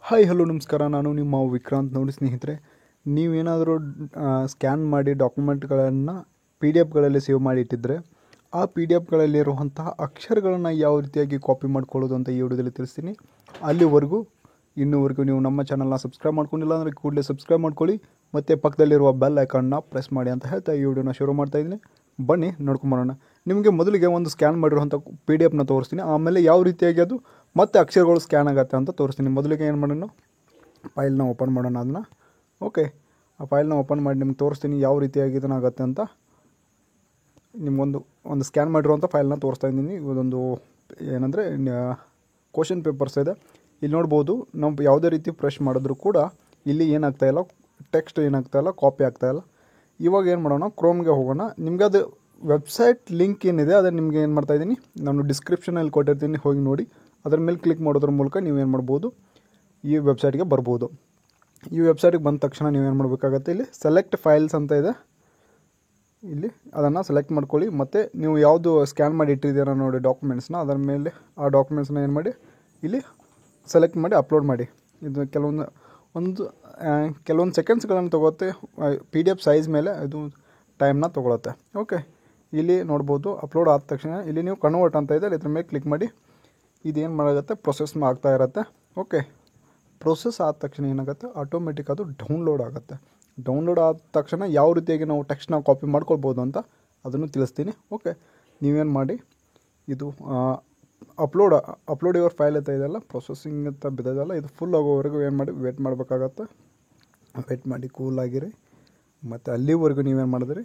Hi hello ನಮಸ್ಕಾರ. ನಾನು ನಿಮ್ಮ ವಿಕ್ರಾಂತ್. ನೋಡಿ ಸ್ನೇಹಿತರೆ, ನೀವೇನಾದರೂ ಸ್ಕ್ಯಾನ್ ಮಾಡಿ ಡಾಕ್ಯುಮೆಂಟ್ಗಳನ್ನು ಪಿ ಡಿ ಎಫ್ಗಳಲ್ಲಿ ಸೇವ್ ಮಾಡಿ ಇಟ್ಟಿದ್ದರೆ ಆ ಪಿ ಡಿ ಎಫ್ಗಳಲ್ಲಿರುವಂತಹ ಅಕ್ಷರಗಳನ್ನು ಯಾವ ರೀತಿಯಾಗಿ ಕಾಪಿ ಮಾಡ್ಕೊಳ್ಳೋದು ಅಂತ ಈ ವಿಡಿಯೋದಲ್ಲಿ ತಿಳಿಸ್ತೀನಿ. ಇನ್ನೂವರೆಗೂ ನೀವು ನಮ್ಮ ಚಾನಲ್ನ ಸಬ್ಸ್ಕ್ರೈಬ್ ಮಾಡ್ಕೊಂಡಿಲ್ಲ ಅಂದರೆ ಕೂಡಲೇ ಸಬ್ಸ್ಕ್ರೈಬ್ ಮಾಡ್ಕೊಳ್ಳಿ ಮತ್ತು ಪಕ್ಕದಲ್ಲಿರುವ ಬೆಲ್ ಐಕಾನ್ನ ಪ್ರೆಸ್ ಮಾಡಿ ಅಂತ ಹೇಳ್ತಾ ಈ ವಿಡಿಯೋನ ಶುರು ಮಾಡ್ತಾಯಿದ್ದೀನಿ. ಬನ್ನಿ ನೋಡ್ಕೊಂಬರೋಣ. ನಿಮಗೆ ಮೊದಲಿಗೆ ಒಂದು ಸ್ಕ್ಯಾನ್ ಮಾಡಿರುವಂಥ ಪಿ ಡಿ ಎಫ್ನ ತೋರಿಸ್ತೀನಿ, ಆಮೇಲೆ ಯಾವ ರೀತಿಯಾಗಿ ಅದು ಮತ್ತೆ ಅಕ್ಷರಗಳು ಸ್ಕ್ಯಾನ್ ಆಗುತ್ತೆ ಅಂತ ತೋರಿಸ್ತೀನಿ. ಮೊದಲಿಗೆ ಏನು ಮಾಡೋಣ, ಫೈಲ್ನ ಓಪನ್ ಮಾಡೋಣ. ಅದನ್ನು ಓಕೆ, ಆ ಫೈಲ್ನ ಓಪನ್ ಮಾಡಿ ನಿಮ್ಗೆ ತೋರಿಸ್ತೀನಿ ಯಾವ ರೀತಿಯಾಗಿ ಇದನ್ನಾಗುತ್ತೆ ಅಂತ. ನಿಮಗೊಂದು ಸ್ಕ್ಯಾನ್ ಮಾಡಿರುವಂಥ ಫೈಲ್ನ ತೋರಿಸ್ತಾ ಇದ್ದೀನಿ. ಇದೊಂದು ಏನಂದರೆ ಕ್ವಶನ್ ಪೇಪರ್ಸ್ ಇದೆ. ಇಲ್ಲಿ ನೋಡ್ಬೋದು, ನಾವು ಯಾವುದೇ ರೀತಿ ಫ್ರೆಶ್ ಮಾಡಿದ್ರೂ ಕೂಡ ಇಲ್ಲಿ ಏನಾಗ್ತಾಯಿಲ್ಲ, ಟೆಕ್ಸ್ಟ್ ಏನಾಗ್ತಾಯಿಲ್ಲ, ಕಾಪಿ ಆಗ್ತಾಯಿಲ್ಲ. ಇವಾಗ ಏನು ಮಾಡೋಣ, ಕ್ರೋಮ್ಗೆ ಹೋಗೋಣ. ನಿಮಗೆ ಅದು ವೆಬ್ಸೈಟ್ ಲಿಂಕ್ ಏನಿದೆ ಅದನ್ನು ನಿಮಗೆ ಏನು ಮಾಡ್ತಾಯಿದ್ದೀನಿ, ನಾನು ಡಿಸ್ಕ್ರಿಪ್ಷನಲ್ಲಿ ಕೊಟ್ಟಿರ್ತೀನಿ, ಹೋಗಿ ನೋಡಿ. ಅದರ ಮೇಲೆ ಕ್ಲಿಕ್ ಮಾಡೋದ್ರ ಮೂಲಕ ನೀವೇನು ಮಾಡ್ಬೋದು, ಈ ವೆಬ್ಸೈಟ್ಗೆ ಬರ್ಬೋದು. ಈ ವೆಬ್ಸೈಟಿಗೆ ಬಂದ ತಕ್ಷಣ ನೀವೇನು ಮಾಡಬೇಕಾಗತ್ತೆ, ಇಲ್ಲಿ ಸೆಲೆಕ್ಟ್ ಫೈಲ್ಸ್ ಅಂತ ಇದೆ, ಇಲ್ಲಿ ಅದನ್ನು ಸೆಲೆಕ್ಟ್ ಮಾಡ್ಕೊಳ್ಳಿ. ಮತ್ತು ನೀವು ಯಾವುದು ಸ್ಕ್ಯಾನ್ ಮಾಡಿ ಇಟ್ಟಿದ್ದೀರ ನೋಡಿ ಡಾಕ್ಯುಮೆಂಟ್ಸ್ನ, ಅದರ ಮೇಲೆ ಆ ಡಾಕ್ಯುಮೆಂಟ್ಸ್ನ ಏನು ಮಾಡಿ ಇಲ್ಲಿ ಸೆಲೆಕ್ಟ್ ಮಾಡಿ ಅಪ್ಲೋಡ್ ಮಾಡಿ. ಇದು ಕೆಲವೊಂದು ಸೆಕೆಂಡ್ಸ್ಗಳನ್ನು ತೊಗೊಳುತ್ತೆ. ಪಿ ಡಿ ಎಫ್ ಸೈಜ್ ಮೇಲೆ ಇದು ಟೈಮ್ನ ತೊಗೊಳುತ್ತೆ. ಓಕೆ, ಇಲ್ಲಿ ನೋಡ್ಬೋದು ಅಪ್ಲೋಡ್ ಆದ ತಕ್ಷಣ ಇಲ್ಲಿ ನೀವು ಕನ್ವರ್ಟ್ ಅಂತ ಇದೆ, ಇದ್ರ ಮೇಲೆ ಕ್ಲಿಕ್ ಮಾಡಿ. ಇದೇನು ಮಾಡಾಗುತ್ತೆ, ಪ್ರೊಸೆಸ್ ಆಗ್ತಾ ಇರುತ್ತೆ. ಓಕೆ, ಪ್ರೊಸೆಸ್ ಆದ ತಕ್ಷಣ ಏನಾಗುತ್ತೆ, ಆಟೋಮೆಟಿಕ್ ಅದು ಡೌನ್ಲೋಡ್ ಆಗುತ್ತೆ. ಡೌನ್ಲೋಡ್ ಆದ ತಕ್ಷಣ ಯಾವ ರೀತಿಯಾಗಿ ನಾವು ಟೆಕ್ಸ್ಟ್ನ ಕಾಪಿ ಮಾಡ್ಕೊಳ್ಬೋದು ಅಂತ ಅದನ್ನು ತಿಳಿಸ್ತೀನಿ. ಓಕೆ, ನೀವೇನು ಮಾಡಿ, ಇದು ಅಪ್ಲೋಡ್ ಯುವರ್ ಫೈಲ್ ಅಂತ ಇದೆಯಲ್ಲ, ಪ್ರೊಸೆಸಿಂಗ್ ಅಂತ ಬಿದ್ದದಲ್ಲ, ಇದು ಫುಲ್ ಆಗೋವರೆಗೂ ಏನು ಮಾಡಿ ವೇಟ್ ಮಾಡಬೇಕಾಗತ್ತೆ. ವೇಟ್ ಮಾಡಿ, ಕೂಲಾಗಿರಿ. ಮತ್ತು ಅಲ್ಲಿವರೆಗೂ ನೀವೇನು ಮಾಡಿದ್ರಿ,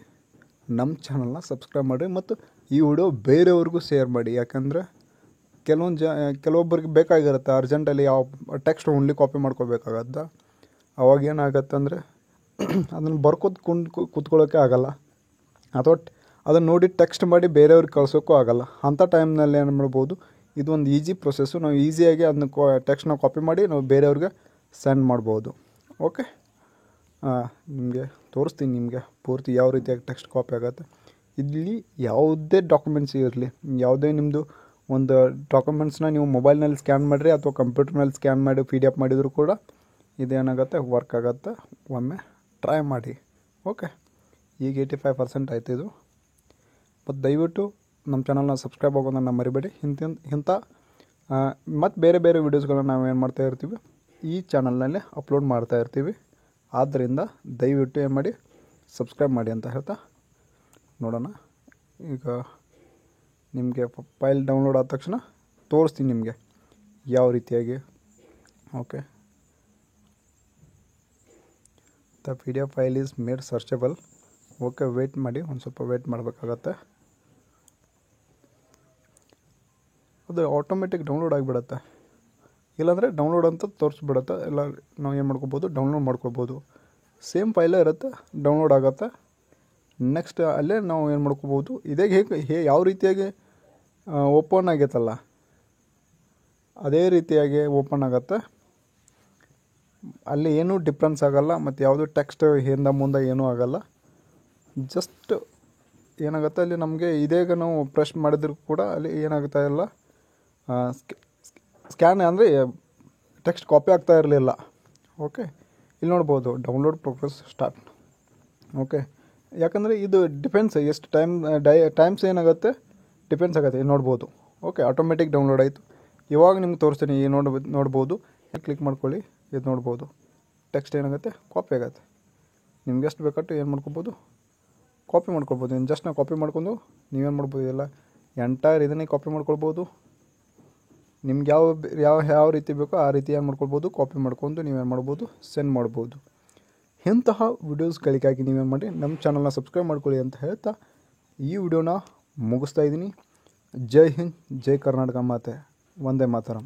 ನಮ್ಮ ಚಾನಲ್ನ ಸಬ್ಸ್ಕ್ರೈಬ್ ಮಾಡಿ ಮತ್ತು ಈ ವಿಡಿಯೋ ಬೇರೆಯವ್ರಿಗೂ ಶೇರ್ ಮಾಡಿ. ಯಾಕಂದರೆ ಕೆಲವೊಬ್ಬರಿಗೆ ಬೇಕಾಗಿರುತ್ತೆ ಅರ್ಜೆಂಟಲ್ಲಿ ಯಾವ ಟೆಕ್ಸ್ಟ್ ಓನ್ಲಿ ಕಾಪಿ ಮಾಡ್ಕೋಬೇಕಾಗತ್ತೆ. ಅವಾಗ ಏನಾಗತ್ತೆ ಅಂದರೆ ಅದನ್ನು ಕೂತ್ಕೊಳ್ಳೋಕ್ಕೆ ಆಗೋಲ್ಲ, ಅಥವಾ ಅದನ್ನು ನೋಡಿ ಟೆಕ್ಸ್ಟ್ ಮಾಡಿ ಬೇರೆಯವ್ರಿಗೆ ಕಳ್ಸೋಕ್ಕೂ ಆಗೋಲ್ಲ. ಅಂಥ ಟೈಮ್ನಲ್ಲಿ ಏನು ಮಾಡ್ಬೋದು, ಇದು ಒಂದು ಈಸಿ ಪ್ರೊಸೆಸ್ಸು. ನಾವು ಈಸಿಯಾಗಿ ಅದನ್ನ ಟೆಕ್ಸ್ಟ್ನ ಕಾಪಿ ಮಾಡಿ ನಾವು ಬೇರೆಯವ್ರಿಗೆ ಸೆಂಡ್ ಮಾಡ್ಬೋದು. ಓಕೆ, ನಿಮಗೆ ತೋರಿಸ್ತೀನಿ ನಿಮಗೆ ಪೂರ್ತಿ ಯಾವ ರೀತಿಯಾಗಿ ಟೆಕ್ಸ್ಟ್ ಕಾಪಿ ಆಗುತ್ತೆ. ಇಲ್ಲಿ ಯಾವುದೇ ಡಾಕ್ಯುಮೆಂಟ್ಸ್ ಇರಲಿ, ಯಾವುದೇ ನಿಮ್ಮದು ಒಂದು ಡಾಕ್ಯುಮೆಂಟ್ಸ್ನ ನೀವು ಮೊಬೈಲ್ನಲ್ಲಿ ಸ್ಕ್ಯಾನ್ ಮಾಡಿರಿ ಅಥವಾ ಕಂಪ್ಯೂಟರ್ನಲ್ಲಿ ಸ್ಕ್ಯಾನ್ ಮಾಡಿ ಪಿ ಡಿ ಎಫ್ ಮಾಡಿದರೂ ಕೂಡ ಇದೇನಾಗುತ್ತೆ, ವರ್ಕ್ ಆಗುತ್ತೆ. ಒಮ್ಮೆ ಟ್ರೈ ಮಾಡಿ. ಓಕೆ, ಈಗ 85% ಆಯ್ತು ಇದು. ಮತ್ತು ದಯವಿಟ್ಟು ನಮ್ಮ ಚಾನಲ್ನ ಸಬ್ಸ್ಕ್ರೈಬ್ ಆಗೋದನ್ನು ಮರಿಬೇಡಿ. ಇಂಥ ಮತ್ತು ಬೇರೆ ಬೇರೆ ವೀಡಿಯೋಸ್ಗಳನ್ನ ನಾವು ಏನು ಮಾಡ್ತಾ ಇರ್ತೀವಿ, ಈ ಚಾನಲ್ನಲ್ಲೇ ಅಪ್ಲೋಡ್ ಮಾಡ್ತಾ ಇರ್ತೀವಿ. ಆದ್ದರಿಂದ ದಯವಿಟ್ಟು ಏನು ಮಾಡಿ, ಸಬ್ಸ್ಕ್ರೈಬ್ ಮಾಡಿ ಅಂತ ಹೇಳ್ತಾ ನೋಡೋಣ. ಈಗ ನಿಮಗೆ ಫೈಲ್ ಡೌನ್ಲೋಡ್ ಆದ ತಕ್ಷಣ ತೋರಿಸ್ತೀನಿ ನಿಮಗೆ ಯಾವ ರೀತಿಯಾಗಿ. Okay, the P D F file is made searchable. Okay, wait ಮಾಡಿ, ಒಂದು ಸ್ವಲ್ಪ ವೆಯ್ಟ್ ಮಾಡಬೇಕಾಗತ್ತೆ. ಅದು ಆಟೋಮೆಟಿಕ್ ಡೌನ್ಲೋಡ್ ಆಗಿಬಿಡುತ್ತೆ, ಇಲ್ಲಾಂದರೆ ಡೌನ್ಲೋಡ್ ಅಂತ ತೋರಿಸ್ಬಿಡುತ್ತೆ. ಎಲ್ಲ ನಾವು ಏನು ಮಾಡ್ಕೊಬೋದು, ಡೌನ್ಲೋಡ್ ಮಾಡ್ಕೊಬೋದು. ಸೇಮ್ ಫೈಲೇ ಇರುತ್ತೆ, ಡೌನ್ಲೋಡ್ ಆಗುತ್ತೆ. ನೆಕ್ಸ್ಟ್ ಅಲ್ಲೇ ನಾವು ಏನು ಮಾಡ್ಕೊಬೋದು, ಇದೇ ಯಾವ ರೀತಿಯಾಗಿ ಓಪನ್ ಆಗೈತಲ್ಲ ಅದೇ ರೀತಿಯಾಗಿ ಓಪನ್ ಆಗುತ್ತೆ. ಅಲ್ಲಿ ಏನೂ ಡಿಫ್ರೆನ್ಸ್ ಆಗೋಲ್ಲ, ಮತ್ತು ಯಾವುದೂ ಟೆಕ್ಸ್ಟ್ ಹಿಂದೆ ಮುಂದೆ ಏನೂ ಆಗೋಲ್ಲ. ಜಸ್ಟ್ ಏನಾಗುತ್ತೆ, ಅಲ್ಲಿ ನಮಗೆ ಇದೇಗ ನಾವು ಪ್ರೆಸ್ ಮಾಡಿದ್ರು ಕೂಡ ಅಲ್ಲಿ ಏನಾಗ್ತಾ ಇಲ್ಲ, ಸ್ಕ್ಯಾನ್ ಅಂದರೆ ಟೆಕ್ಸ್ಟ್ ಕಾಪಿ ಆಗ್ತಾ ಇರಲಿಲ್ಲ. ಓಕೆ, ಇಲ್ಲಿ ನೋಡ್ಬೋದು ಡೌನ್ಲೋಡ್ ಪ್ರೋಗ್ರೆಸ್ ಸ್ಟಾರ್ಟ್. ಓಕೆ, ಯಾಕಂದರೆ ಇದು ಡಿಪೆಂಡ್ಸ್ ಎಷ್ಟು ಟೈಮ್ಸ್ ಏನಾಗುತ್ತೆ ಡಿಪೆಂಡ್ಸ್ ಆಗುತ್ತೆ. ಇಲ್ಲಿ ನೋಡ್ಬೋದು. ಓಕೆ, ಆಟೋಮೆಟಿಕ್ ಡೌನ್ಲೋಡ್ ಆಯಿತು. ಇವಾಗ ನಿಮ್ಗೆ ತೋರಿಸ್ತೀನಿ. ನೋಡ್ಬೋದು, ಕ್ಲಿಕ್ ಮಾಡ್ಕೊಳ್ಳಿ. ಇದು ನೋಡ್ಬೋದು, ಟೆಕ್ಸ್ಟ್ ಏನಾಗುತ್ತೆ, ಕಾಪಿ ಆಗುತ್ತೆ. ನಿಮ್ಗೆ ಎಷ್ಟು ಬೇಕಟ್ಟು ಏನು ಮಾಡ್ಕೊಬೋದು, ಕಾಪಿ ಮಾಡ್ಕೊಳ್ಬೋದು. ಇನ್ನು ಜಸ್ಟ್ ನಾವು ಕಾಪಿ ಮಾಡ್ಕೊಂಡು ನೀವೇನು ಮಾಡ್ಬೋದು, ಎಲ್ಲ ಎಂಟೈರ್ ಇದನ್ನೇ ಕಾಪಿ ಮಾಡ್ಕೊಳ್ಬೋದು. ನಿಮ್ಗೆ ಯಾವ ರೀತಿ ಬೇಕೋ ಆ ರೀತಿ ಏನು ಮಾಡ್ಕೊಳ್ಬೋದು, ಕಾಪಿ ಮಾಡ್ಕೊಂಡು ನೀವೇನು ಮಾಡ್ಬೋದು, ಸೆಂಡ್ ಮಾಡ್ಬೋದು. ಇಂತಹ ವೀಡಿಯೋಸ್ಗಳಿಗಾಗಿ ನೀವೇನು ಮಾಡಿ, ನಮ್ಮ ಚಾನಲ್ನ ಸಬ್ಸ್ಕ್ರೈಬ್ ಮಾಡ್ಕೊಳ್ಳಿ ಅಂತ ಹೇಳ್ತಾ ಈ ವಿಡಿಯೋನ ಮುಗಿಸ್ತಾ ಇದ್ದೀನಿ. ಜೈ ಹಿಂದ್, ಜೈ ಕರ್ನಾಟಕ ಮಾತೆ, ವಂದೇ ಮಾತರಂ.